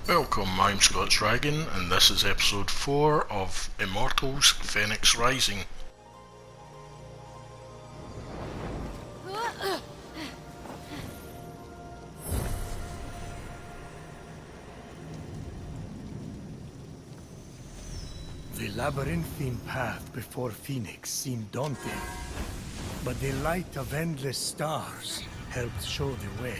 Welcome, I'm Scott Dragon, and this is episode 4 of Immortals Phoenix Rising. The labyrinthine path before Phoenix seemed daunting, but the light of endless stars helped show the way.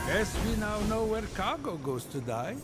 Guess we now know where cargo goes to die.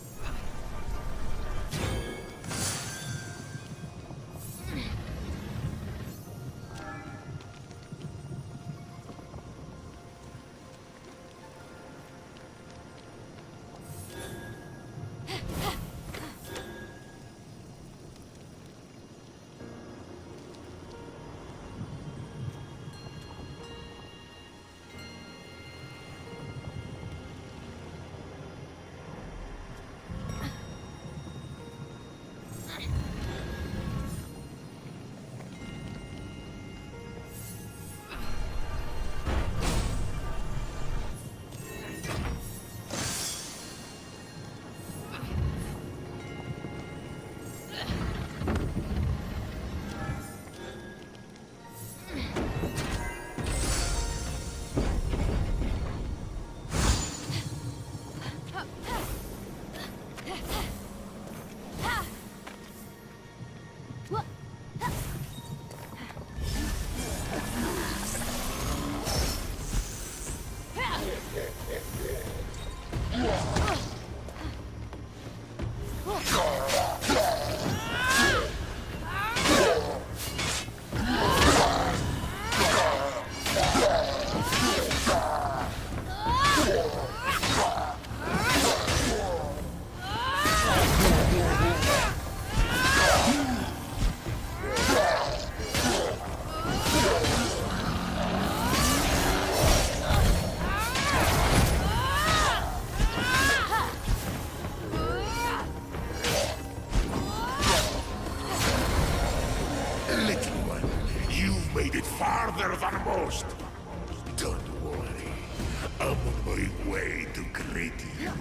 Little one, you've made it farther than most. Don't worry, I'm on my way to greet you.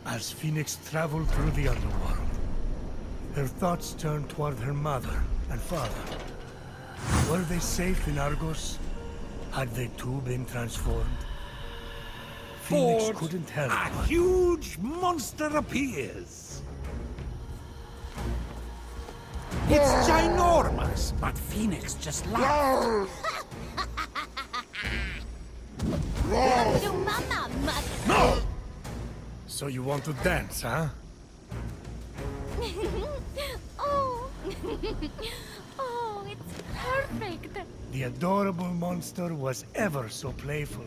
As Phoenix traveled through the underworld, her thoughts turned toward her mother and father. Were they safe in Argos? Had they too been transformed? Phoenix Ford, couldn't help a but... huge monster appears. It's ginormous, but Phoenix just laughed. To mama, mother. No! So you want to dance, huh? Oh. Oh, it's perfect. The adorable monster was ever so playful.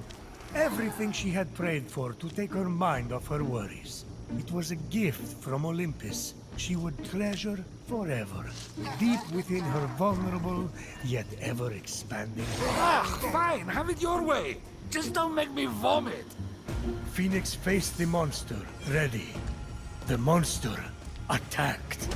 Everything she had prayed for to take her mind off her worries. It was a gift from Olympus she would treasure forever, deep within her vulnerable yet ever-expanding heart. Ah, fine, have it your way. Just don't make me vomit. Phoenix faced the monster, ready. The monster attacked.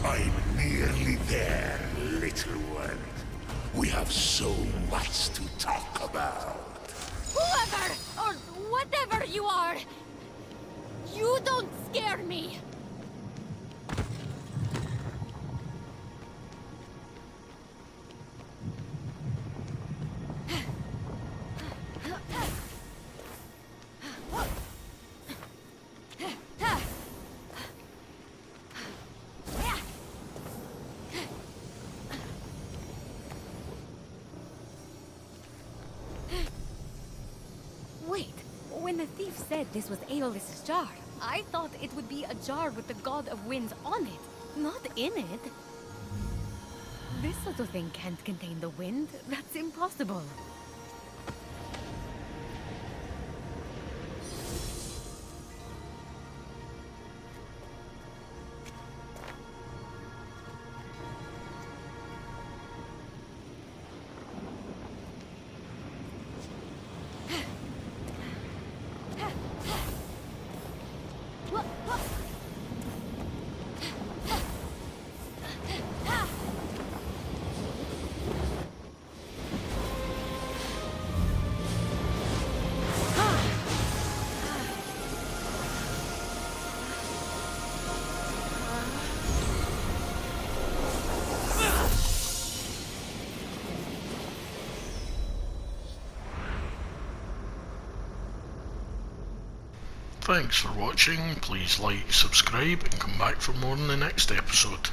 I'm nearly there, little one. We have so much to talk about. Whoever or whatever you are, you don't scare me. Wait, when the thief said this was Aeolus's jar, I thought it would be a jar with the God of Winds on it, not in it. This little thing can't contain the wind. That's impossible. Thanks for watching, please like, subscribe and come back for more in the next episode.